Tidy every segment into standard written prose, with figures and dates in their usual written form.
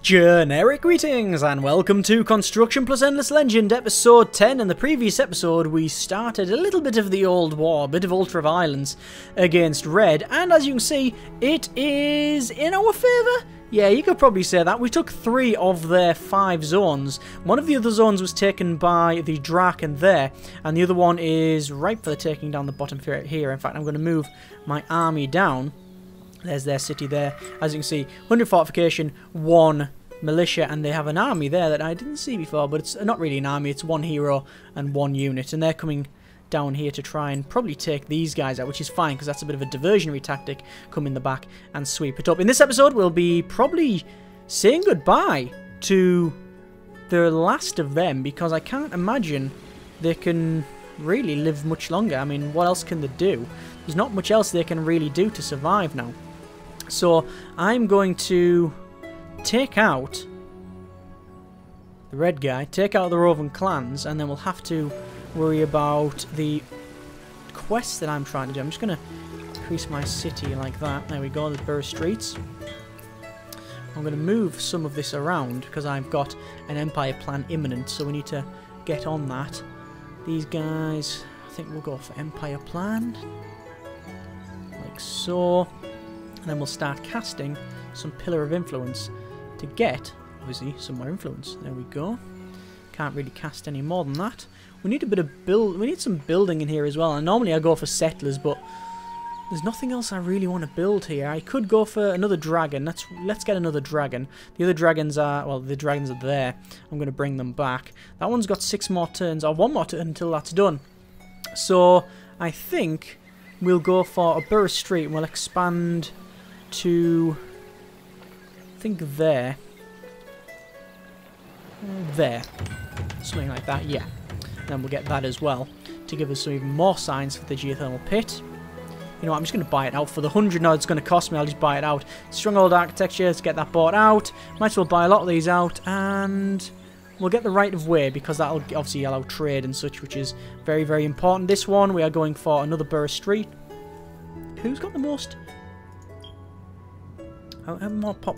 Generic greetings and welcome to Construction Plus Endless Legend episode 10. In the previous episode we started a little bit of the old war, a bit of ultra-violence against Red, and as you can see it is in our favour. Yeah, you could probably say that. We took 3 of their 5 zones. One of the other zones was taken by the Draken there, and the other one is ripe for the taking down the bottom here. In fact, I'm going to move my army down. There's their city there. As you can see, 100 fortification, 1 militia, and they have an army there that I didn't see before, but it's not really an army, it's 1 hero and 1 unit, and they're coming down here to try and probably take these guys out, which is fine, because that's a bit of a diversionary tactic. Come in the back and sweep it up. In this episode, we'll be probably saying goodbye to the last of them, because I can't imagine they can really live much longer. I mean, what else can they do? There's not much else they can really do to survive now. So I'm going to take out the red guy, take out the roving clans, and then we'll have to worry about the quest that I'm trying to do. I'm just going to increase my city like that. There we go, the Borough Streets. I'm going to move some of this around because I've got an empire plan imminent, so we need to get on that. These guys, I think we'll go for empire plan, like so. And then we'll start casting some Pillar of Influence to get, obviously, some more influence. There we go. Can't really cast any more than that. We need a bit of build. We need some building in here as well. And normally I go for settlers, but there's nothing else I really want to build here. I could go for another dragon. Let's get another dragon. The other dragons are, well, the dragons are there. I'm going to bring them back. That one's got 6 more turns, or 1 more turn until that's done. So I think we'll go for a Borough Street and we'll expand to, I think there, something like that, yeah. And then we'll get that as well to give us some even more signs for the geothermal pit. You know what, I'm just going to buy it out for the 100. No, it's going to cost me, I'll just buy it out. Stronghold architecture, let's get that bought out. Might as well buy a lot of these out, and we'll get the right of way because that'll obviously allow trade and such, which is very, very important. This one, we are going for another Borough Street. Who's got the most?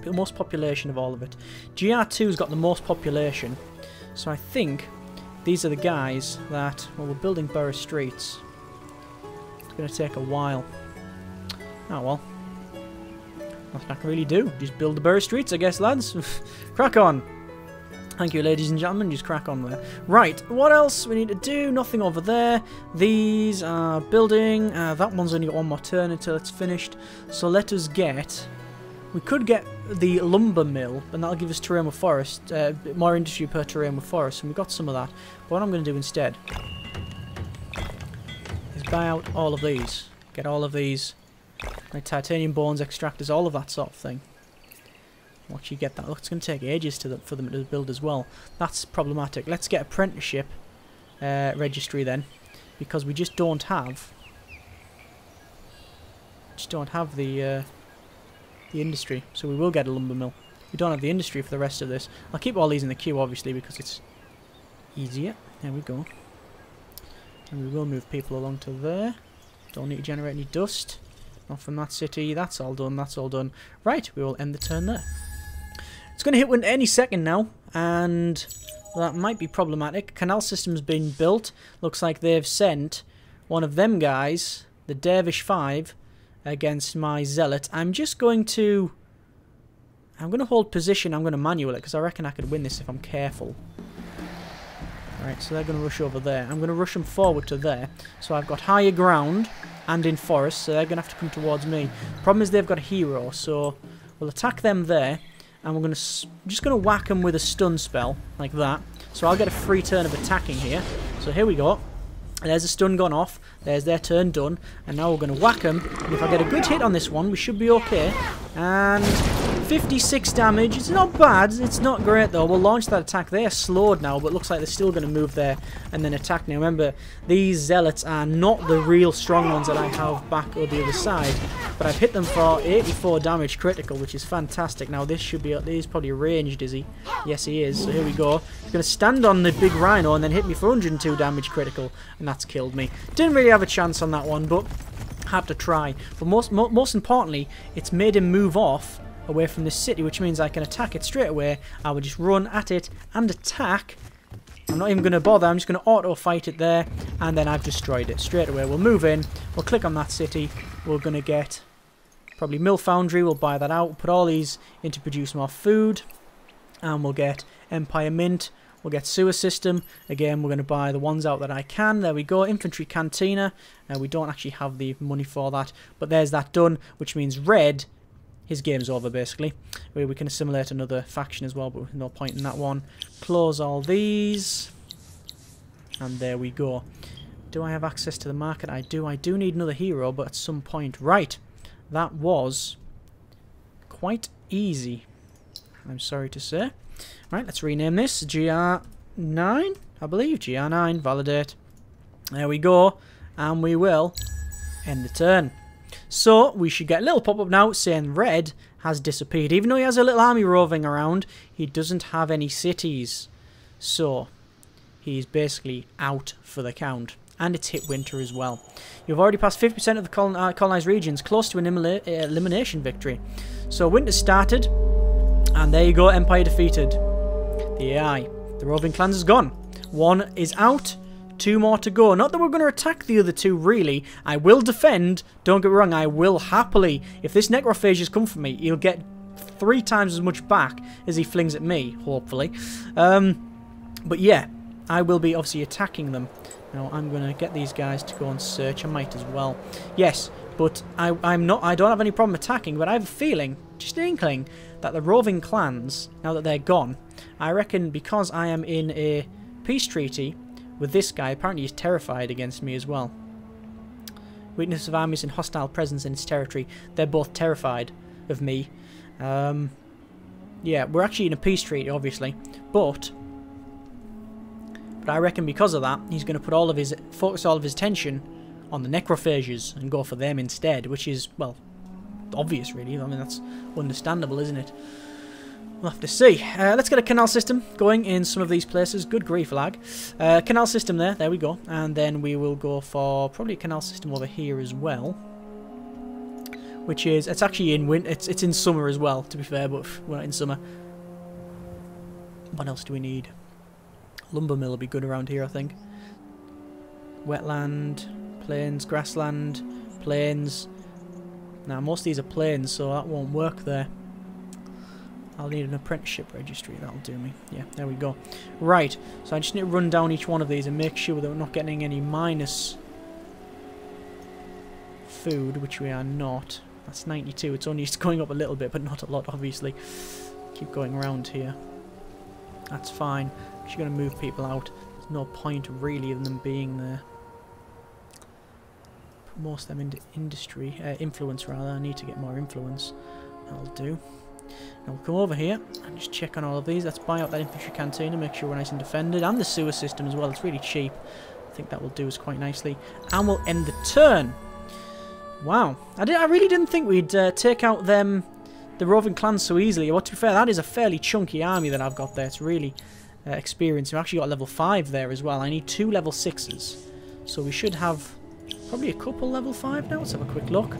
Most population of all of it. GR2's got the most population, so I think these are the guys that, well, we're building Borough Streets. It's going to take a while. Oh well, nothing I can really do. Just build the Borough Streets, I guess, lads. Crack on. Thank you, ladies and gentlemen. Just crack on there. Right, what else we need to do? Nothing over there. These are building. That one's only got 1 more turn until it's finished. So let us get. We could get the lumber mill, and that'll give us terrain with forest, more industry per terrain with forest, and we've got some of that. But what I'm going to do instead is buy out all of these. Get all of these, like titanium bones, extractors, all of that sort of thing. Watch you get that. Look, it's going to take ages for them to build as well. That's problematic. Let's get apprenticeship registry then, because we just don't have the industry, so we will get a lumber mill. We don't have the industry for the rest of this. I'll keep all these in the queue, obviously, because it's easier. There we go. And we will move people along to there. Don't need to generate any dust. Not from that city. That's all done. That's all done. Right, we will end the turn there. It's going to hit one any second now, and that might be problematic. Canal system's been built. Looks like they've sent one of them guys, the Dervish 5, against my zealot. I'm going to hold position. I'm going to manual it because I reckon I could win this if I'm careful. Alright, so they're going to rush over there. I'm going to rush them forward to there. So I've got higher ground and in forest, so they're going to have to come towards me. Problem is they've got a hero, so we'll attack them there, and I'm just going to whack them with a stun spell like that. So I'll get a free turn of attacking here. So here we go. There's a stun gone off. There's their turn done. And now we're going to whack them. And if I get a good hit on this one, we should be okay. And 56 damage. It's not bad. It's not great, though. We'll launch that attack. They are slowed now, but looks like they're still going to move there and then attack. Now, remember, these zealots are not the real strong ones that I have back on the other side. But I've hit them for 84 damage critical, which is fantastic. Now, this should be... He's probably ranged, is he? Yes, he is. So here we go. He's going to stand on the big rhino and then hit me for 102 damage critical. And that's killed me. Didn't really have a chance on that one, but had to try. But most importantly, it's made him move off away from this city, which means I can attack it straight away. I will just run at it and attack. I'm not even going to bother. I'm just going to auto-fight it there, and then I've destroyed it straight away. We'll move in. We'll click on that city. We're going to get probably Mill Foundry. We'll buy that out. We'll put all these in to produce more food, and we'll get Empire Mint. We'll get Sewer System. Again, we're going to buy the ones out that I can. There we go. Infantry Cantina. We don't actually have the money for that, but there's that done, which means Red, his game's over basically. We can assimilate another faction as well, but no point in that one. Close all these. And there we go. Do I have access to the market? I do. I do need another hero, but at some point. Right. That was quite easy, I'm sorry to say. Right, let's rename this GR9, I believe. GR9, validate. There we go. And we will end the turn. So, we should get a little pop-up now saying Red has disappeared. Even though he has a little army roving around, he doesn't have any cities. So, he's basically out for the count. And it's hit winter as well. You've already passed 50% of the colonized regions, close to an elimination victory. So, winter started, and there you go, Empire defeated. The AI. The roving clans is gone. One is out. 2 more to go. Not that we're going to attack the other 2, really. I will defend. Don't get me wrong, I will happily. If this necrophages come for me, he'll get 3 times as much back as he flings at me, hopefully. But yeah, I will be obviously attacking them. Now, I'm going to get these guys to go and search. I might as well. Yes, but I don't have any problem attacking, but I have a feeling, just an inkling, that the roving clans, now that they're gone, I reckon because I am in a peace treaty with this guy, apparently he's terrified against me as well. Weakness of armies and hostile presence in its territory. They're both terrified of me. Yeah, we're actually in a peace treaty, obviously. But I reckon because of that, he's going to focus all of his attention on the necrophages and go for them instead, which is, well, obvious really. I mean, that's understandable, isn't it? We'll have to see. Let's get a canal system going in some of these places. Good grief, lag. Canal system there we go. And then we will go for probably a canal system over here as well. Which is, it's actually in winter, it's in summer as well, to be fair, but we're not in summer. What else do we need? Lumber mill will be good around here, I think. Wetland, plains, grassland, plains. Now, most of these are plains, so that won't work there. I'll need an apprenticeship registry, that'll do me. Yeah, there we go. Right, so I just need to run down each one of these and make sure that we're not getting any minus food, which we are not. That's 92, it's only going up a little bit, but not a lot, obviously. Keep going around here. That's fine. I'm just going to move people out. There's no point, really, in them being there. Put most of them into industry, influence, rather. I need to get more influence. That'll do. Now we'll come over here and just check on all of these. Let's buy out that infantry cantina, make sure we're nice and defended, and the sewer system as well. It's really cheap. I think that will do us quite nicely. And we'll end the turn. Wow. I really didn't think we'd take out the roving clans so easily. Well, to be fair, that is a fairly chunky army that I've got there. It's really experienced. We've actually got level 5 there as well. I need 2 level 6s. So we should have probably a couple level 5 now. Let's have a quick look.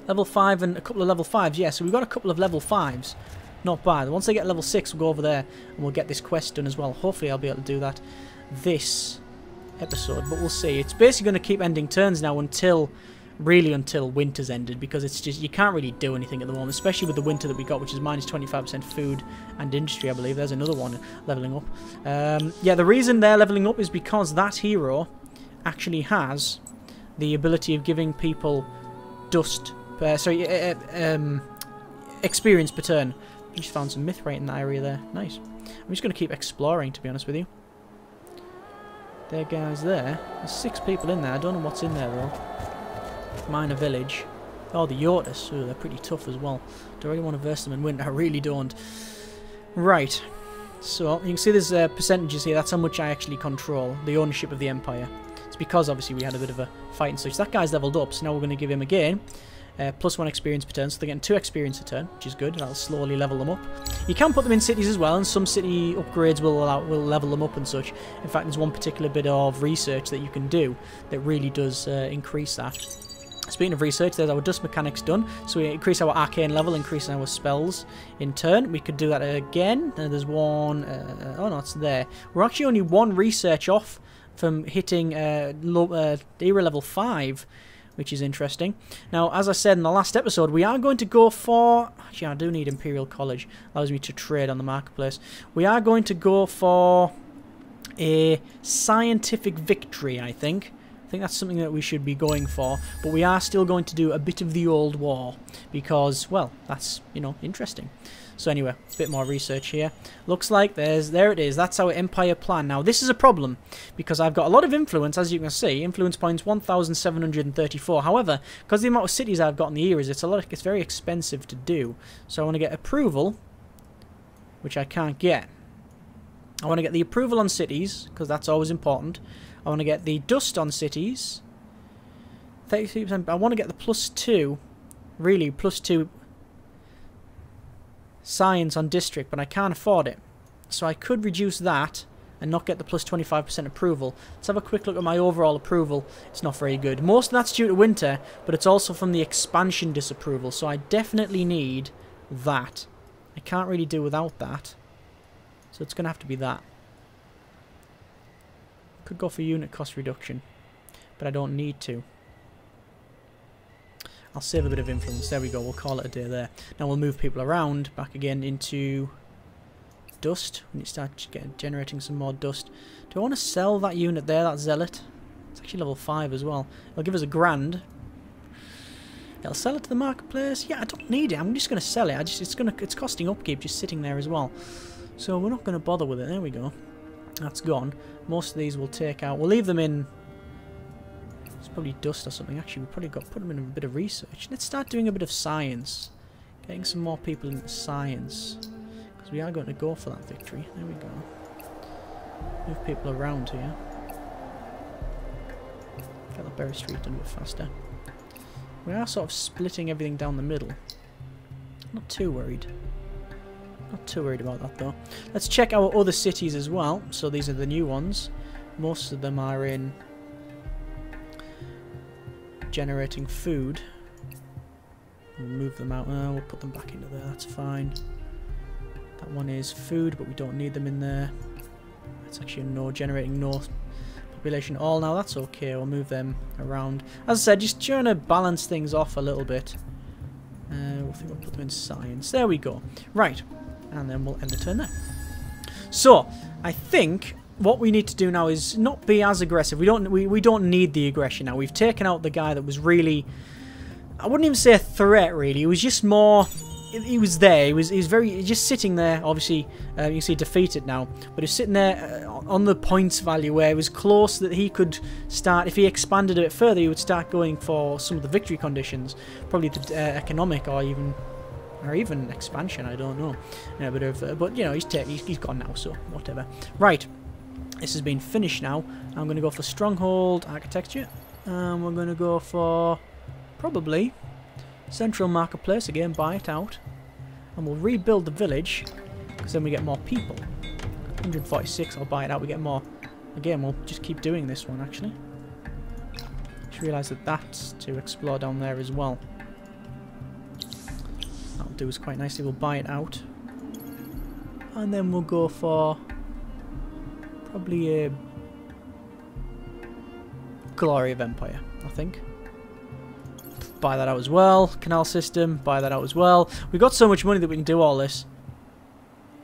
Level 5 and a couple of level 5s. Yeah, so we've got a couple of level 5s. Not bad. Once I get level 6, we'll go over there and we'll get this quest done as well. Hopefully I'll be able to do that this episode, but we'll see. It's basically going to keep ending turns now until winter's ended, because it's just, you can't really do anything at the moment, especially with the winter that we got, which is minus 25% food and industry, I believe. There's another one leveling up. Yeah, the reason they're leveling up is because that hero actually has the ability of giving people dust... experience per turn. I just found some mithrite in that area there. Nice. I'm just going to keep exploring, to be honest with you. There, guys, there. There's 6 people in there. I don't know what's in there, though. Minor village. Oh, the Yortus. Ooh, they're pretty tough as well. Do I really want to verse them in winter? I really don't. Right. So, you can see there's percentages here. That's how much I actually control. The ownership of the Empire. It's because, obviously, we had a bit of a fight and such. That guy's leveled up, so now we're going to give him again. Plus 1 experience per turn, so they're getting 2 experience a turn, which is good. That'll slowly level them up. You can put them in cities as well, and some city upgrades will level them up and such. In fact, there's one particular bit of research that you can do that really does increase that. Speaking of research, there's our dust mechanics done. So we increase our arcane level, increasing our spells in turn. We could do that again. And there's one... oh no, it's there. We're actually only one research off from hitting era level 5, which is interesting. Now, as I said in the last episode, we are going to go for... Actually, I do need Imperial College. Allows me to trade on the marketplace. We are going to go for a scientific victory, I think. I think that's something that we should be going for, but we are still going to do a bit of the old war because, well, that's, you know, interesting. So anyway, a bit more research here. Looks like there it is. That's our empire plan. Now, this is a problem because I've got a lot of influence, as you can see. Influence points 1,734. However, because the amount of cities I've got in the eras, it's very expensive to do. So I want to get approval, which I can't get. I want to get the approval on cities because that's always important. I want to get the dust on cities. 33%. I want to get the +2. Really, +2 science on district, but I can't afford it. So I could reduce that and not get the +25% approval. Let's have a quick look at my overall approval. It's not very good. Most of that's due to winter, but it's also from the expansion disapproval. So I definitely need that. I can't really do without that. So it's going to have to be that. Could go for unit cost reduction, but I don't need to. I'll save a bit of influence. There we go. We'll call it a day there. Now we'll move people around back again into dust. We need to start generating some more dust. Do I want to sell that unit there, that zealot? It's actually level 5 as well. It'll give us a grand. I'll sell it to the marketplace. Yeah, I don't need it. I'm just going to sell it. It's costing upkeep just sitting there as well. So we're not going to bother with it. There we go. That's gone. Most of these we'll take out. We'll leave them in. It's probably dust or something. Actually, we probably got to put them in a bit of research. Let's start doing a bit of science. Getting some more people into science. Because we are going to go for that victory. There we go. Move people around here. Get the Berry Street done a bit faster. We are sort of splitting everything down the middle. Not too worried. Not too worried about that though. Let's check our other cities as well. So these are the new ones. Most of them are in generating food. We'll move them out. We'll put them back into there. That's fine. That one is food, but we don't need them in there. That's actually no generating no population at all now. That's okay. We'll move them around. As I said, just trying to balance things off a little bit. I think we'll put them in science. There we go. Right. And then we'll end the turn there. So, I think what we need to do now is not be as aggressive. We don't need the aggression now. We've taken out the guy that was really... I wouldn't even say a threat, really. It was just more... He was there. He was just sitting there. Obviously, you can see defeated now. But he was sitting there on the points value where it was close that he could start... If he expanded a bit further, he would start going for some of the victory conditions. Probably the economic or even expansion, I don't know. But you know, he's gone now, so whatever. Right, this has been finished now. I'm going to go for stronghold architecture, and we're going to go for probably central marketplace again. Buy it out, and we'll rebuild the village because then we get more people. 146. I'll buy it out. We get more. Again, we'll just keep doing this one. Actually, just realised that that's to explore down there as well. That'll do us quite nicely. We'll buy it out. And then we'll go for probably a Glory of Empire, I think. Buy that out as well. Canal system, buy that out as well. We've got so much money that we can do all this.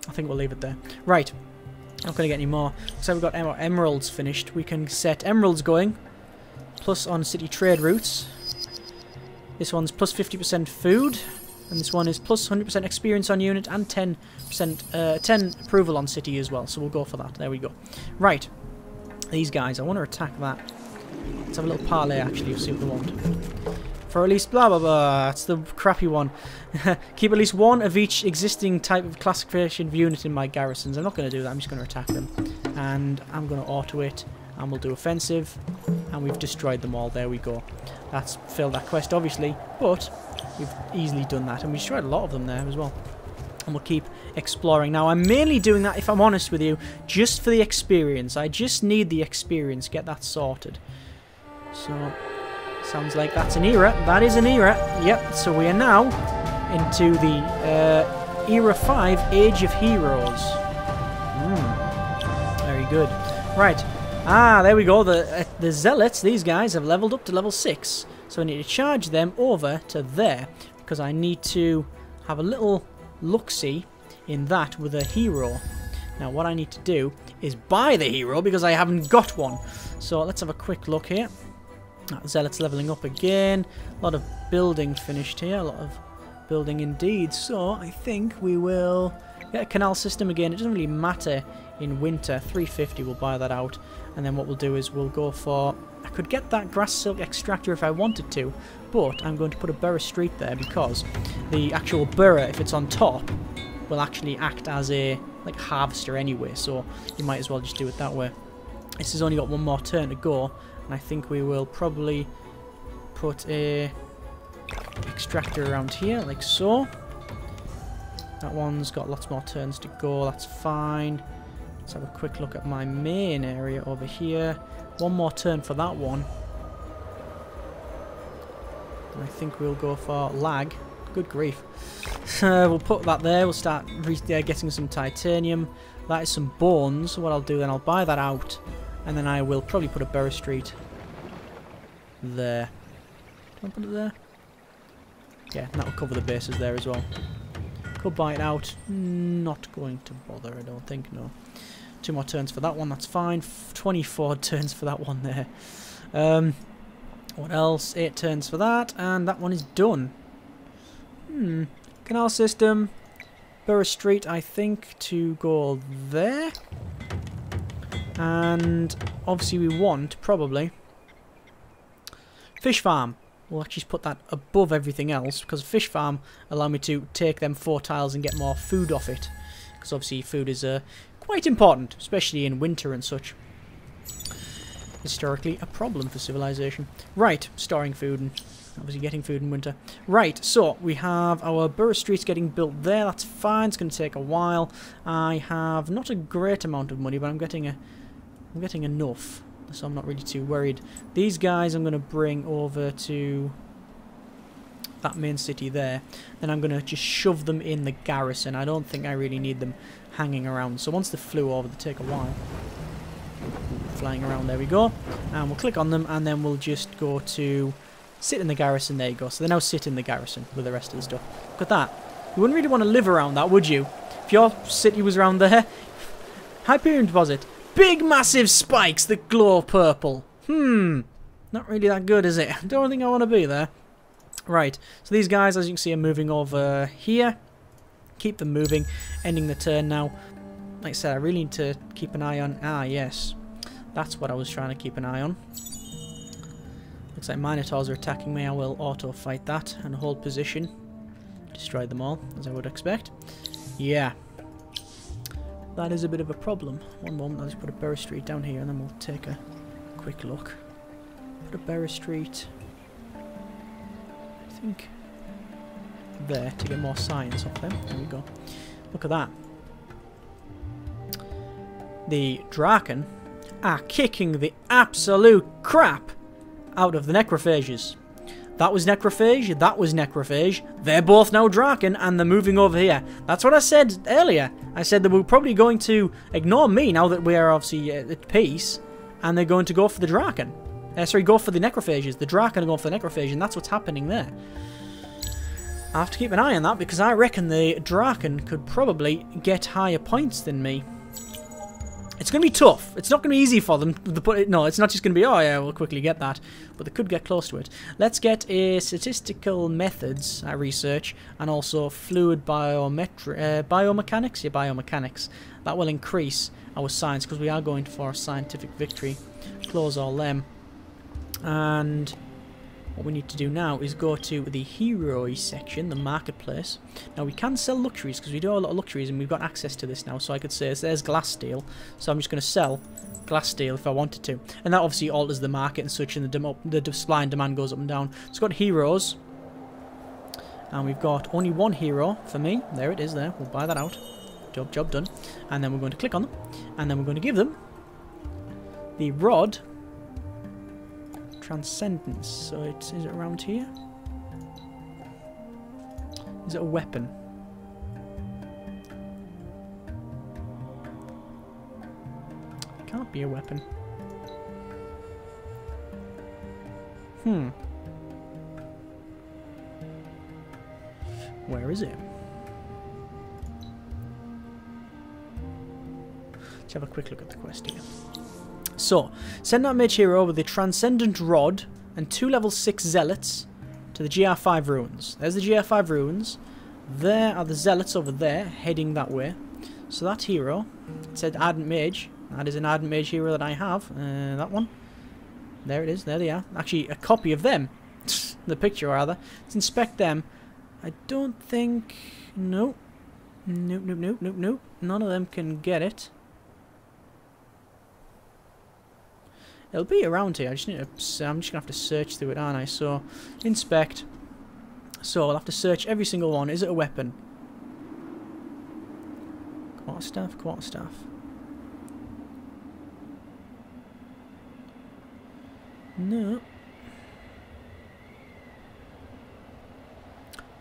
I think we'll leave it there. Right. Not going to get any more. So we've got emeralds finished. We can set emeralds going. Plus on city trade routes. This one's plus 50% food. And this one is plus 100% experience on unit and 10 approval on city as well. So we'll go for that. There we go. Right. These guys, I want to attack that. Let's have a little parlay actually, see what they want. For at least blah blah blah. That's the crappy one. Keep at least one of each existing type of classification of unit in my garrisons. I'm not going to do that. I'm just going to attack them. And I'm going to auto it. And we'll do offensive. And we've destroyed them all. There we go. That's failed that quest obviously. But we've easily done that. And we destroyed a lot of them there as well. And we'll keep exploring. Now, I'm mainly doing that, if I'm honest with you, just for the experience. I just need the experience. Get that sorted. So, Sounds like that's an era. That is an era. Yep, so we are now into the Era 5 Age of Heroes. Very good. Right. Ah, there we go. The Zealots, these guys, have leveled up to level 6. So I need to charge them over to there. Because I need to have a little look-see in that with a hero. Now what I need to do is buy the hero because I haven't got one. So let's have a quick look here. Zealot's leveling up again. A lot of building finished here. A lot of building indeed. So I think we will get a canal system again. It doesn't really matter in winter. 350, we'll buy that out. And then what we'll do is we'll go for... I could get that grass silk extractor if I wanted to. But I'm going to put a Borough Street there because the actual borough, if it's on top, will actually act as a like harvester anyway. So you might as well just do it that way. This has only got one more turn to go. And I think we will probably put a extractor around here, like so. That one's got lots more turns to go, that's fine. Let's have a quick look at my main area over here. One more turn for that one. And I think we'll go for lag. Good grief. We'll put that there, we'll start getting some titanium. That is some bones. What I'll do then, I'll buy that out. And then I will probably put a Borough Street there. Can I put it there? Yeah, that will cover the bases there as well. Could buy it out. Not going to bother, I don't think, no. 2 more turns for that one, that's fine. 24 turns for that one there. What else? 8 turns for that, and that one is done. Canal system. Borough Street, I think, to go there. And obviously we want, probably, fish farm. We'll actually put that above everything else because fish farm allow me to take them 4 tiles and get more food off it. Because obviously food is quite important, especially in winter and such. Historically a problem for civilization. Right, storing food and obviously getting food in winter. Right, so we have our Borough Streets getting built there. That's fine, it's going to take a while. I have not a great amount of money, but I'm getting enough. So I'm not really too worried. These guys I'm going to bring over to that main city there. Then I'm going to just shove them in the garrison. I don't think I really need them hanging around. So once they flew over, they take a while. Flying around, there we go. And we'll click on them and then we'll just go to sit in the garrison. There you go. So they now sit in the garrison with the rest of the stuff. Look at that. You wouldn't really want to live around that, would you? If your city was around there. Hyperion deposit. Big massive spikes that glow purple. Not really that good, is it? I don't think I want to be there. Right, so these guys, as you can see, are moving over here. Keep them moving. Ending the turn now. Like I said, I really need to keep an eye on... Ah, yes. That's what I was trying to keep an eye on. Looks like Minotaurs are attacking me. I will auto-fight that and hold position. Destroy them all, as I would expect. Yeah. That is a bit of a problem. One moment, I'll just put a Borough Street down here and then we'll take a quick look. Put a Borough Street, I think, there to get more science off them. There we go. Look at that. The Draken are kicking the absolute crap out of the Necrophages. That was Necrophage, that was Necrophage. They're both now Draken and they're moving over here. That's what I said earlier. I said that we're probably going to ignore me now that we're obviously at peace. And they're going to go for the Draken. Sorry, go for the Necrophages. The Draken are going for the Necrophage and that's what's happening there. I have to keep an eye on that because I reckon the Draken could probably get higher points than me. It's going to be tough. It's not going to be easy for them. No, it's not just going to be, oh yeah, we'll quickly get that. But they could get close to it. Let's get a statistical methods research and also fluid biomechanics. Yeah, biomechanics. That will increase our science because we are going for a scientific victory. Close all them. And what we need to do now is go to the heroes section, the marketplace. Now we can sell luxuries because we do a lot of luxuries and we've got access to this now. So I could say there's glass steel. So I'm just going to sell glass steel if I wanted to. And that obviously alters the market and such, and the supply and demand goes up and down. So we've got heroes. And we've got only one hero for me. There it is there. We'll buy that out. Job done. And then we're going to click on them. And then we're going to give them the rod Transcendence. So is it around here? Is it a weapon? It can't be a weapon. Where is it? Let's have a quick look at the quest here. So, send that mage hero with the Transcendent Rod and 2 level 6 Zealots to the GR5 ruins. There's the GR5 ruins. There are the Zealots over there, heading that way. So that hero, it said Ardent Mage. That is an Ardent Mage hero that I have. That one. There it is. There they are. Actually, a copy of them. The picture, rather. Let's inspect them. I don't think... Nope. Nope, nope, nope, nope, nope. None of them can get it. It'll be around here. I'm just going to have to search through it, aren't I? So, inspect. So, I'll have to search every single one. Is it a weapon? Quarterstaff, quarterstaff. No.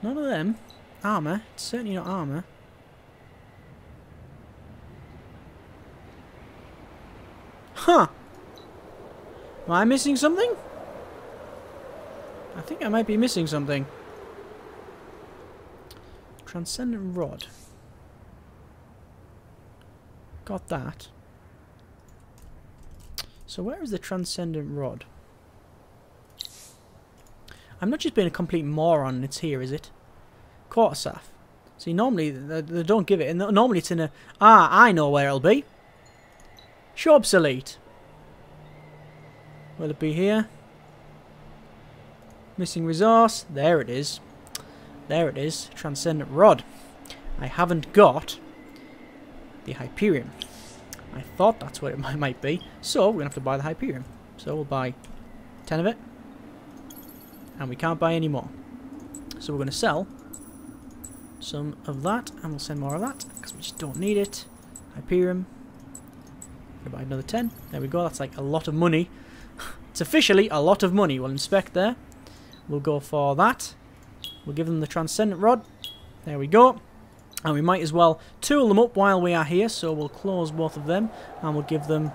None of them. Armour. It's certainly not armour. Huh! Am I missing something? I think I might be missing something. Transcendent Rod. Got that. So where is the Transcendent Rod? I'm not just being a complete moron and it's here, is it? Quarterstaff. See, normally they don't give it. And normally it's in a... Ah, I know where it'll be. Show obsolete. Will it be here? Missing resource. There it is. There it is. Transcendent Rod. I haven't got the Hyperion. I thought that's what it might be. So we're going to have to buy the Hyperion. So we'll buy 10 of it. And we can't buy any more. So we're going to sell some of that. And we'll send more of that. Because we just don't need it. Hyperion. We'll buy another 10. There we go. That's like a lot of money. It's officially a lot of money. We'll inspect there. We'll go for that. We'll give them the Transcendent Rod. There we go. And we might as well tool them up while we are here. So we'll close both of them. And we'll give them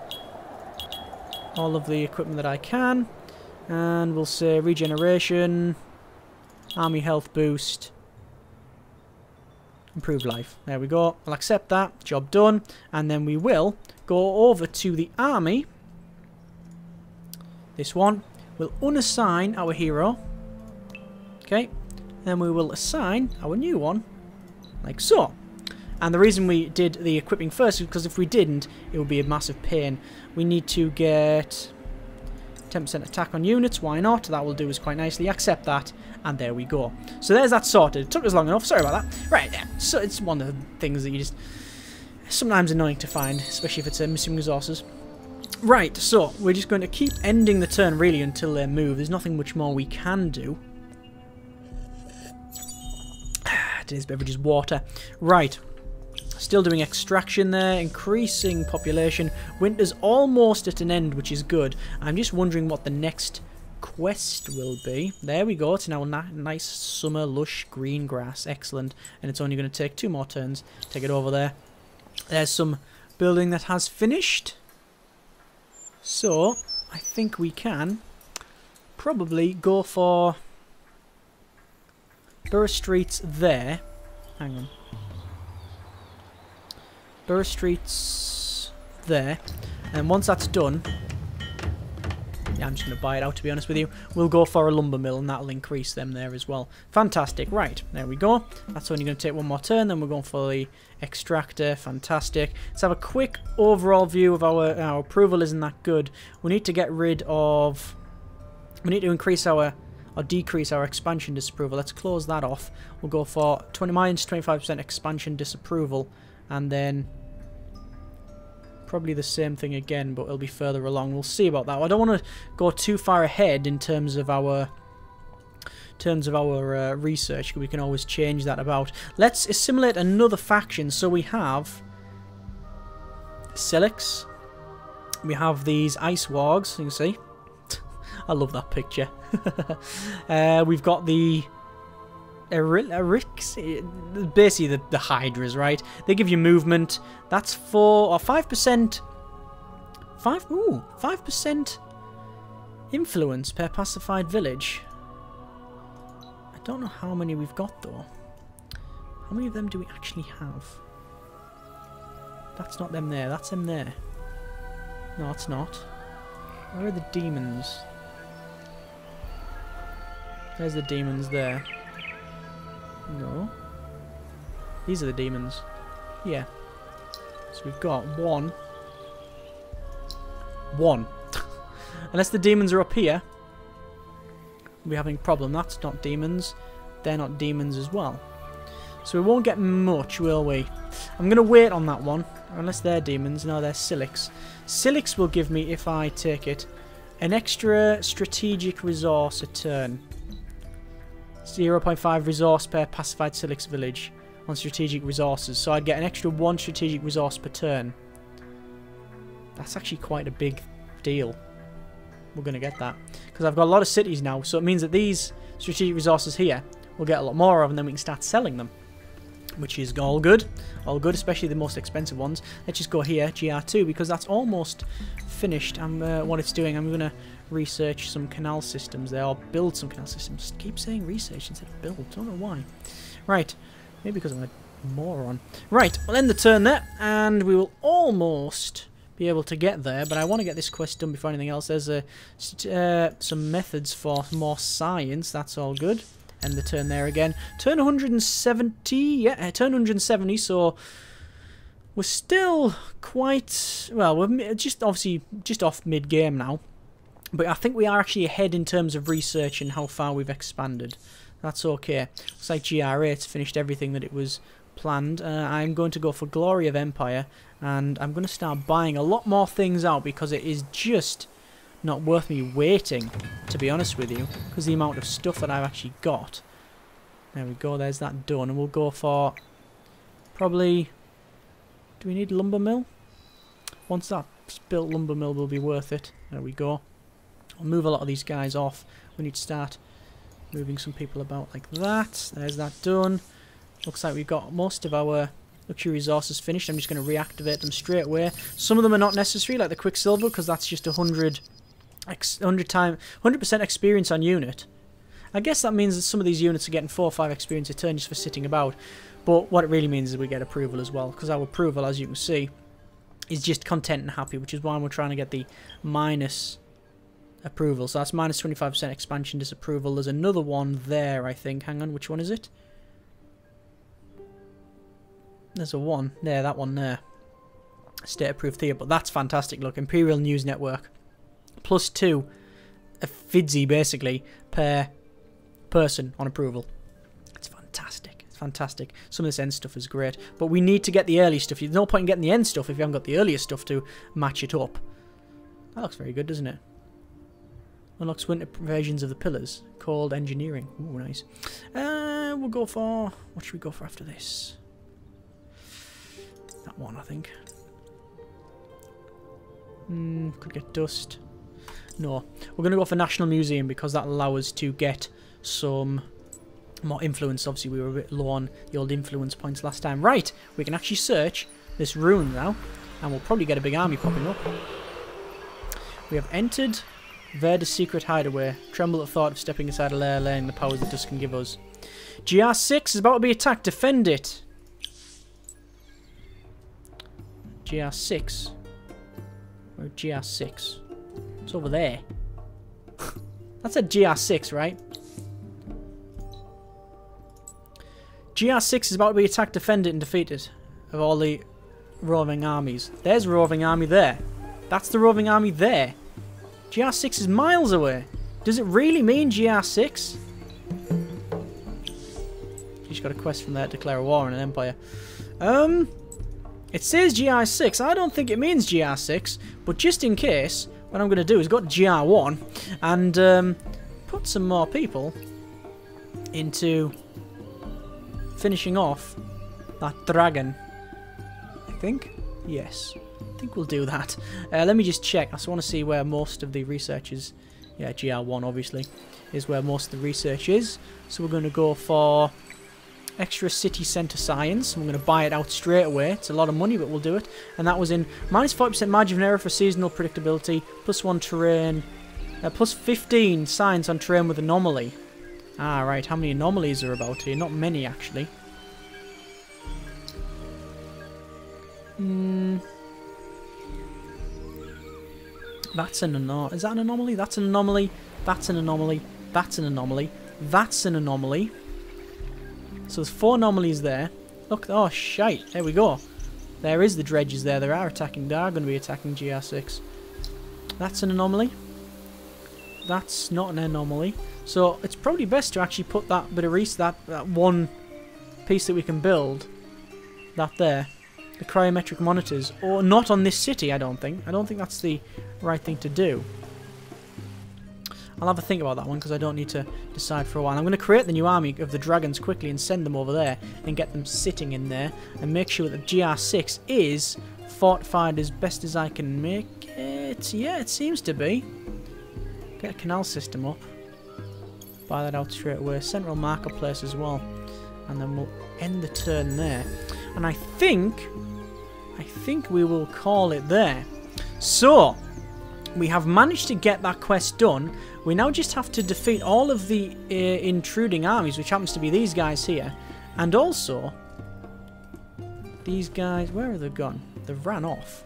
all of the equipment that I can. And we'll say regeneration. Army health boost. Improved life. There we go. We'll accept that. Job done. And then we will go over to the army. This one. We'll unassign our hero. Okay. Then we will assign our new one. Like so. And the reason we did the equipping first is because if we didn't, it would be a massive pain. We need to get 10% attack on units. Why not? That will do us quite nicely. Accept that. And there we go. So there's that sorted. It took us long enough. Sorry about that. Right. Yeah. So it's one of the things that you just... sometimes annoying to find. Especially if it's missing resources. Right. So we're just going to keep ending the turn really until they move. There's nothing much more we can do. Today's beverage is water. Right. Still doing extraction there. Increasing population. Winter's almost at an end, which is good. I'm just wondering what the next quest will be. There we go. It's now nice summer lush green grass. Excellent. And it's only going to take 2 more turns. Take it over there. There's some building that has finished. So, I think we can probably go for... Borough Street's there. Hang on. Borough Street's there. And once that's done... Yeah, I'm just going to buy it out, to be honest with you. We'll go for a lumber mill, and that'll increase them there as well. Fantastic. Right, there we go. That's only going to take 1 more turn. Then we're going for the extractor. Fantastic. Let's have a quick overall view of our approval isn't that good. We need to get rid of... We need to increase our... or decrease our expansion disapproval. Let's close that off. We'll go for -25% expansion disapproval, and then probably the same thing again, but it'll be further along. We'll see about that. I don't want to go too far ahead in terms of our research. We can always change that about. Let's assimilate another faction. So we have Silix. We have these ice wargs. You can see. I love that picture. We've got the Erix, basically the Hydras, right? They give you movement. That's 4 or 5%. 5% influence per pacified village. I don't know how many we've got though. How many of them do we actually have? That's not them there. That's them there. No, it's not. Where are the demons? There's the demons there. No. These are the demons. Yeah. So we've got one. Unless the demons are up here, we're having a problem. That's not demons. They're not demons as well. So we won't get much, will we? I'm going to wait on that one. Unless they're demons. No, they're Silix. Silix will give me, if I take it, an extra strategic resource a turn. 0.5 resource per pacified Silix village on strategic resources. So I'd get an extra 1 strategic resource per turn. That's actually quite a big deal. We're going to get that. Because I've got a lot of cities now. So it means that these strategic resources here, we'll get a lot more of, and then we can start selling them. Which is all good. All good, especially the most expensive ones. Let's just go here, GR2, because that's almost finished. What it's doing, I'm going to research some canal systems there, or build some canal systems. Keep saying research instead of build. Don't know why. Right. Maybe because I'm a moron. Right, we'll end the turn there, and we will almost be able to get there, but I want to get this quest done before anything else. There's some methods for more science. That's all good. End the turn there again. Turn 170. Yeah, turn 170. So we're still quite well. We're just obviously just off mid game now, but I think we are actually ahead in terms of research and how far we've expanded. That's okay. Looks like GR8's finished everything that it was planned. I'm going to go for Glory of Empire, and I'm going to start buying a lot more things out because it is just not worth me waiting, to be honest with you, because the amount of stuff that I've actually got. There we go, there's that done, and we'll go for probably, do we need lumber mill? Once that's built, lumber mill will be worth it. There we go. I'll move a lot of these guys off. We need to start moving some people about like that. There's that done. Looks like we've got most of our luxury resources finished. I'm just going to reactivate them straight away. Some of them are not necessary, like the Quicksilver, because that's just 100% experience on unit. I guess that means that some of these units are getting 4 or 5 experience a turn just for sitting about. But what it really means is we get approval as well, because our approval, as you can see, is just content and happy, which is why we're trying to get the minus approval. So that's minus 25% expansion disapproval. There's another one there, I think. Hang on, which one is it? There's a one there, that one there. State approved here, but that's fantastic. Look, Imperial News Network. +2 a fidzy basically per person on approval. It's fantastic. It's fantastic. Some of this end stuff is great, but we need to get the early stuff. There's no point in getting the end stuff if you haven't got the earlier stuff to match it up. That looks very good, doesn't it? Unlocks winter versions of the pillars. Called engineering. Ooh, nice. We'll go for... what should we go for after this? That one, I think. Could get dust. No. We're going to go for National Museum because that allows us to get some more influence. Obviously, we were a bit low on the old influence points last time. Right. We can actually search this ruin now. And we'll probably get a big army popping up. We have entered Verda's secret hideaway. Tremble at the thought of stepping inside a lair, laying the powers that dust can give us. GR6 is about to be attacked. Defend it. GR6. Where GR6? It's over there. That's a GR6, right? GR6 is about to be attacked, defend it, and defeated. Of all the roving armies. There's a roving army there. That's the roving army there. GR6 is miles away. Does it really mean GR6? She's got a quest from there to declare a war on an empire. It says GR6. I don't think it means GR6, but just in case, what I'm going to do is go to GR1 and put some more people into finishing off that dragon. I think? Yes. I think we'll do that. Let me just check. I just want to see where most of the research is Yeah, GR1 obviously is where most of the research is. So we're going to go for extra city centre science. We're going to buy it out straight away. It's a lot of money, but we'll do it. And that was in minus 40% margin of error for seasonal predictability, +1 terrain, plus 15 science on terrain with anomaly. Ah, right. How many anomalies are about here? Not many, actually. That's an anomaly. Is that an anomaly? That's an anomaly. That's an anomaly. That's an anomaly. That's an anomaly. So there's 4 anomalies there. Look, oh shite. There we go. There is the dredges there. They are attacking. They are going to be attacking GR6. That's an anomaly. That's not an anomaly. So it's probably best to actually put that bit of that one piece that we can build. That there. The cryometric monitors. Or not on this city, I don't think. I don't think that's the right thing to do. I'll have a think about that one because I don't need to decide for a while. I'm going to create the new army of the dragons quickly and send them over there and get them sitting in there and make sure that GR6 is fortified as best as I can make it. Yeah, it seems to be. Get a canal system up. Buy that out straight away. Central marketplace as well. And then we'll end the turn there. And I think we will call it there. So, we have managed to get that quest done. We now just have to defeat all of the intruding armies, which happens to be these guys here. And also, these guys, where have they gone? They've ran off.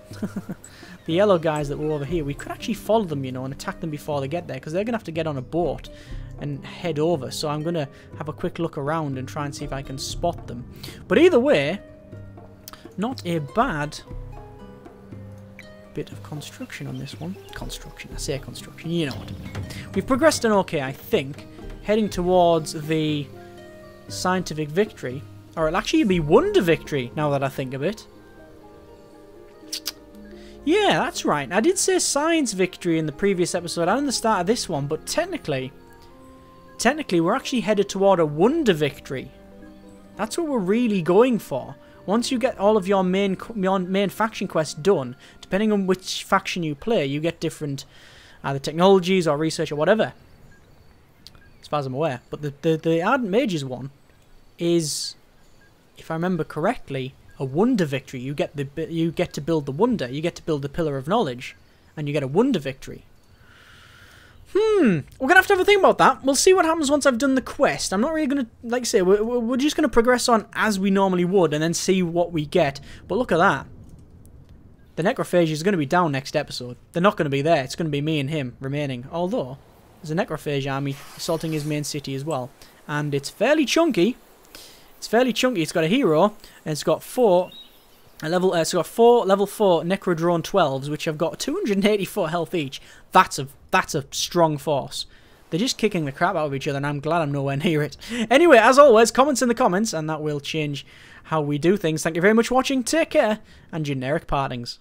The yellow guys that were over here, we could actually follow them, you know, and attack them before they get there, because they're going to have to get on a boat and head over. So I'm going to have a quick look around and try and see if I can spot them. But either way, not a bad bit of construction on this one. Construction, I say construction, you know what I mean. We've progressed on okay, I think, heading towards the scientific victory. Or it'll actually be wonder victory, now that I think of it. Yeah, that's right. I did say science victory in the previous episode and in the start of this one, but technically we're actually headed toward a wonder victory. That's what we're really going for. Once you get all of your main faction quests done, depending on which faction you play, you get different either technologies or research or whatever. As far as I'm aware. But the Ardent Mages one is, if I remember correctly, a wonder victory. You get to build the wonder. You get to build the Pillar of Knowledge, and you get a wonder victory. We're going to have a think about that. We'll see what happens once I've done the quest. I'm not really going to, like I say, we're just going to progress on as we normally would and then see what we get. But look at that. The Necrophages is going to be down next episode. They're not going to be there. It's going to be me and him remaining. Although, there's a Necrophage army assaulting his main city as well. And it's fairly chunky. It's fairly chunky. It's got a hero, and it's got four level 4 Necrodrone 12s, which have got 284 health each. That's a strong force. They're just kicking the crap out of each other, and I'm glad I'm nowhere near it. Anyway, as always, comments in the comments, and that will change how we do things. Thank you very much for watching. Take care, and generic partings.